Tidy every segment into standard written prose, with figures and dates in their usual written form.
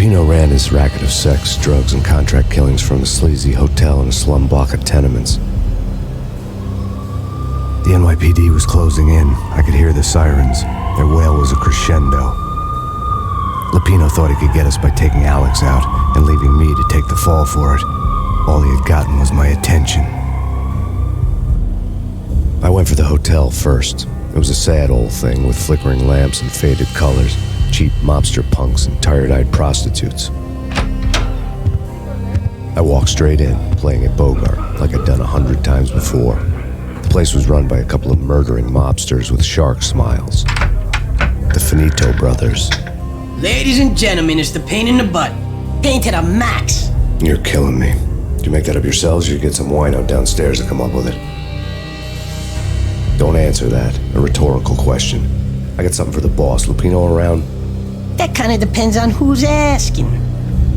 Lupino ran his racket of sex, drugs, and contract killings from a sleazy hotel in a slum block of tenements. The NYPD was closing in. I could hear the sirens. Their wail was a crescendo. Lupino thought he could get us by taking Alex out and leaving me to take the fall for it. All he had gotten was my attention. I went for the hotel first. It was a sad old thing with flickering lamps and faded colors, cheap mobster punks and tired-eyed prostitutes. I walked straight in, playing at Bogart, like I'd done 100 times before. The place was run by a couple of murdering mobsters with shark smiles. The Finito brothers. Ladies and gentlemen, it's the Payne in the butt. Payne to the max. You're killing me. Did you make that up yourselves, or you get some wino downstairs to come up with it? Don't answer that. A rhetorical question. I got something for the boss. Lupino around? That kind of depends on who's asking.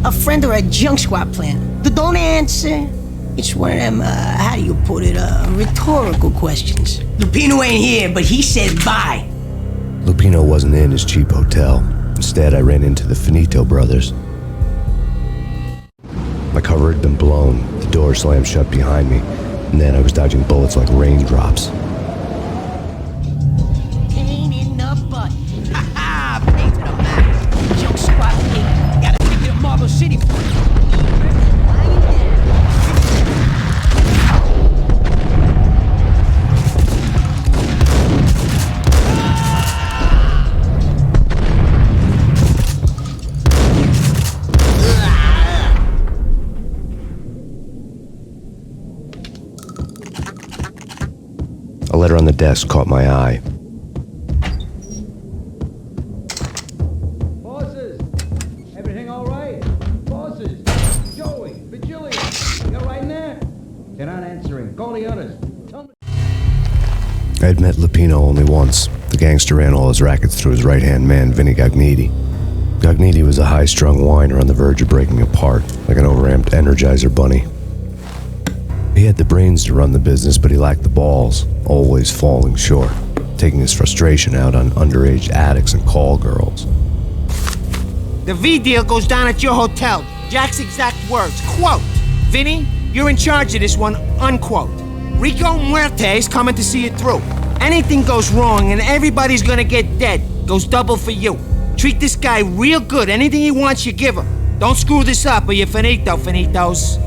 A friend or a junk squad plan. Don't answer. It's one of them, how do you put it, rhetorical questions. Lupino ain't here, but he said bye. Lupino wasn't in his cheap hotel. Instead, I ran into the Finito brothers. My cover had been blown. The door slammed shut behind me, and then I was dodging bullets like raindrops. Pain in the butt. Ha ha! Pain to the max. Junk squad pain. Gotta take it to Marble City. A letter on the desk caught my eye. Bosses! Everything all right? Bosses! Joey! Vigilio! You all right in there? They're not answering. Call the others. I had met Lupino only once. The gangster ran all his rackets through his right-hand man, Vinny Gagniti. Gagniti was a high-strung whiner on the verge of breaking apart, like an overamped Energizer bunny. He had the brains to run the business, but he lacked the balls, always falling short, taking his frustration out on underage addicts and call girls. The V deal goes down at your hotel. Jack's exact words, quote, "Vinny, you're in charge of this one," unquote. Rico Muerte's coming to see it through. Anything goes wrong and everybody's gonna get dead. Goes double for you. Treat this guy real good. Anything he wants, you give him. Don't screw this up or you're finito, finitos.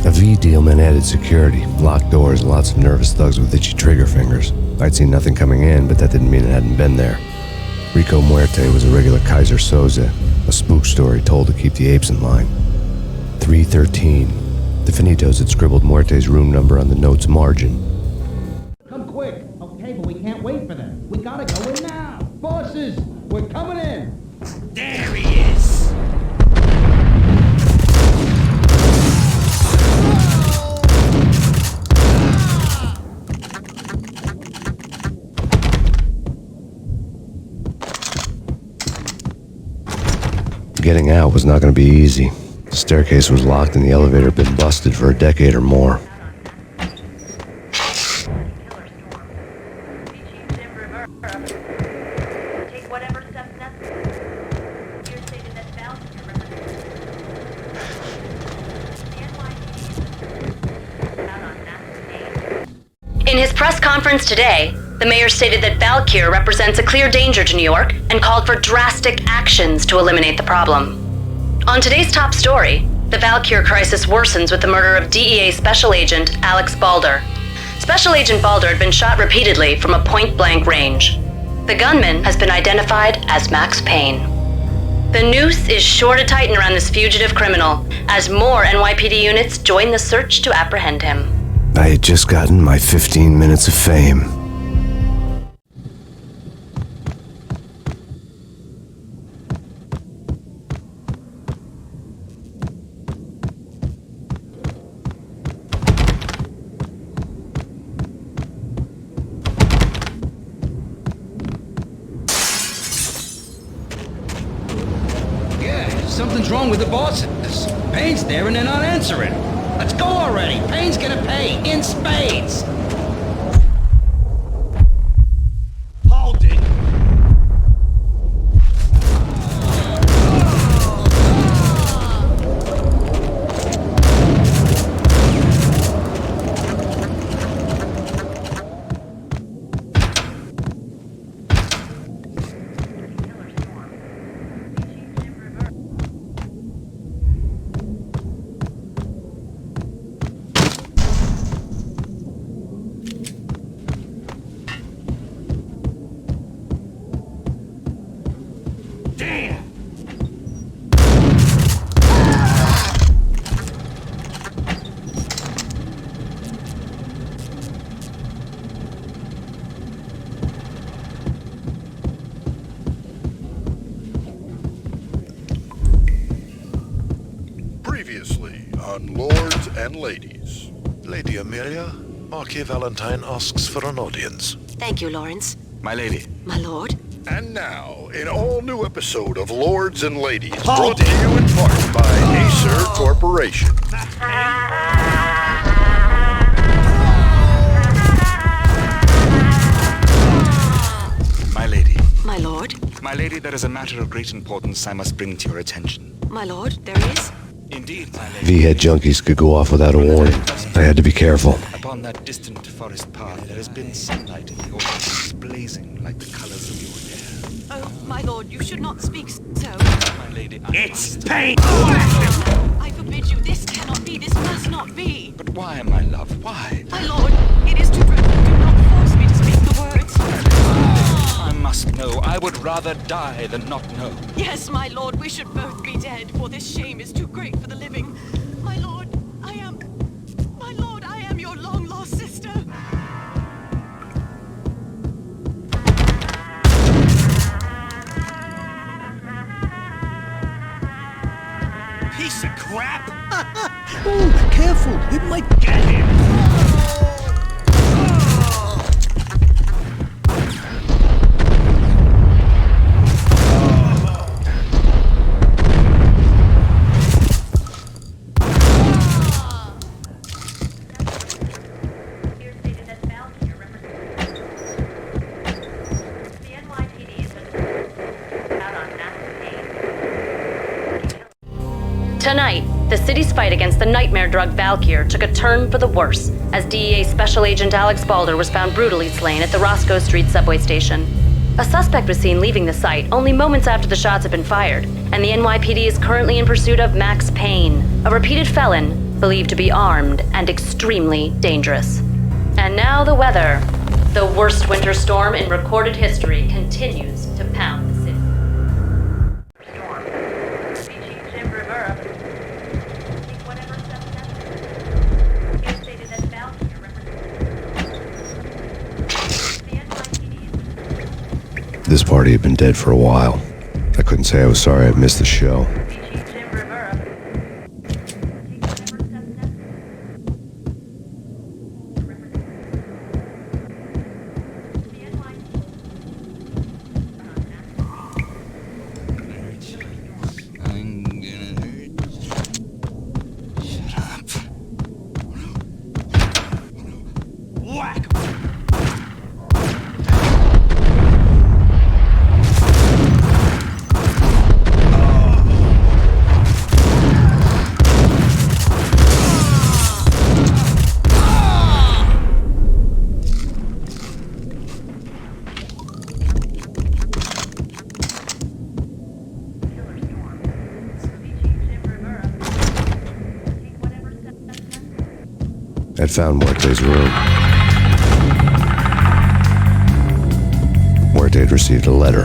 A V deal meant added security, locked doors, and lots of nervous thugs with itchy trigger fingers. I'd seen nothing coming in, but that didn't mean it hadn't been there. Rico Muerte was a regular Kaiser Soze, a spook story told to keep the apes in line. 313. The Finitos had scribbled Muerte's room number on the note's margin. Come quick! Okay, but we can't wait for them. We gotta go in now! Bosses! We're coming in! There he is. Getting out was not going to be easy. The staircase was locked and the elevator had been busted for a decade or more. In his press conference today, the mayor stated that Valkyr represents a clear danger to New York and called for drastic actions to eliminate the problem. On today's top story, the Valkyr crisis worsens with the murder of DEA Special Agent Alex Balder. Special Agent Balder had been shot repeatedly from a point-blank range. The gunman has been identified as Max Payne. The noose is sure to tighten around this fugitive criminal as more NYPD units join the search to apprehend him. I had just gotten my 15 minutes of fame. Something's wrong with the bosses. Payne's there and they're not answering. Let's go already. Payne's gonna pay in spades. Hold it. on, lords and ladies. Lady Amelia, Marquis Valentine asks for an audience. Thank you, Lawrence. My lady. My lord. And now, an all-new episode of Lords and Ladies, brought to you in part by Acer Corporation. My lady. My lord. My lady, there is a matter of great importance I must bring to your attention. My lord, there is. Indeed, my lady. V-head junkies could go off without a warning. I had to be careful. Upon that distant forest path, there has been sunlight in the autumn, blazing like the colors of your hair. Oh, my lord, you should not speak so. My lady, It's Payne! I forbid you. This cannot be. This must not be. But why, my love? Why? My lord, it is too dreadful. Do not force me to speak the words. I must know. I would rather die than not know. Yes, my lord, we should both be dead, for this shame is too great for the living. My lord, I am your long-lost sister. Piece of crap! Oh, careful. It might get him. Tonight, the city's fight against the nightmare drug Valkyr took a turn for the worse as DEA Special Agent Alex Balder was found brutally slain at the Roscoe Street subway station. A suspect was seen leaving the site only moments after the shots had been fired, and the NYPD is currently in pursuit of Max Payne, a repeated felon believed to be armed and extremely dangerous. And now the weather. The worst winter storm in recorded history continues to pound the city. This party had been dead for a while. I couldn't say I was sorry I'd missed the show. I'd found Muerte's room. Muerte had received a letter.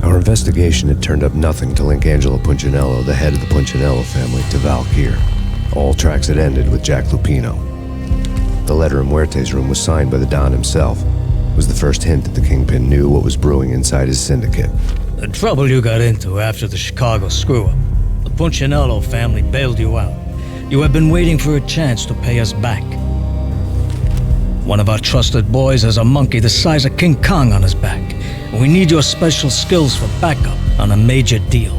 Our investigation had turned up nothing to link Angelo Punchinello, the head of the Punchinello family, to Valkyr. All tracks had ended with Jack Lupino. The letter in Muerte's room was signed by the Don himself. It was the first hint that the Kingpin knew what was brewing inside his syndicate. The trouble you got into after the Chicago screw-up. The Punchinello family bailed you out. You have been waiting for a chance to pay us back. One of our trusted boys has a monkey the size of King Kong on his back. And we need your special skills for backup on a major deal.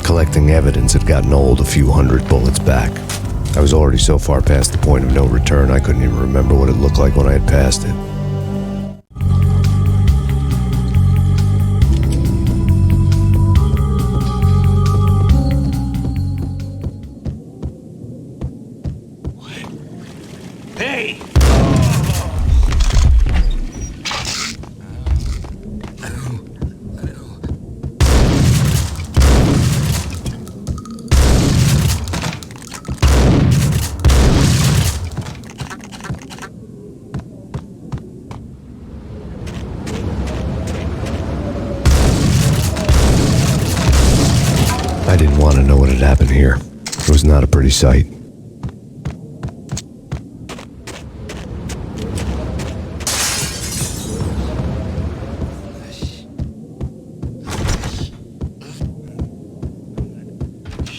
Collecting evidence had gotten old a few hundred bullets back. I was already so far past the point of no return, I couldn't even remember what it looked like when I had passed it. Hey! I didn't want to know what had happened here. It was not a pretty sight.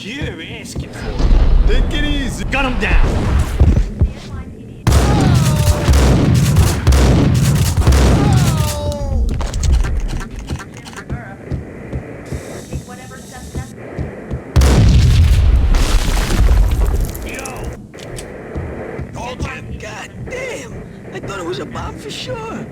You're asking for it. Take it easy. Gun him down. God damn! I thought it was a bomb for sure.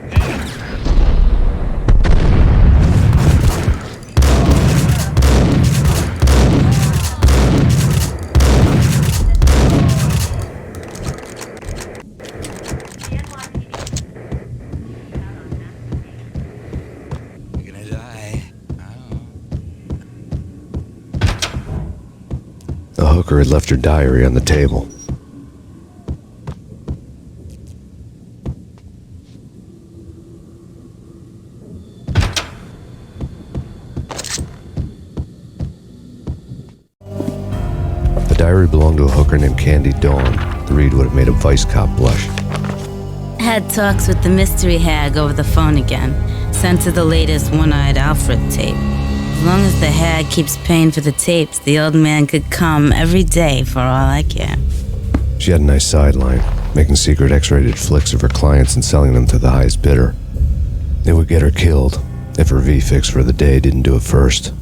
You're gonna die. The hooker had left her diary on the table. The diary belonged to a hooker named Candy Dawn. The read would have made a vice cop blush. Had talks with the mystery hag over the phone again. Sent her the latest One-Eyed Alfred tape. As long as the hag keeps paying for the tapes, the old man could come every day for all I care. She had a nice sideline, making secret X-rated flicks of her clients and selling them to the highest bidder. It would get her killed if her V-fix for the day didn't do it first.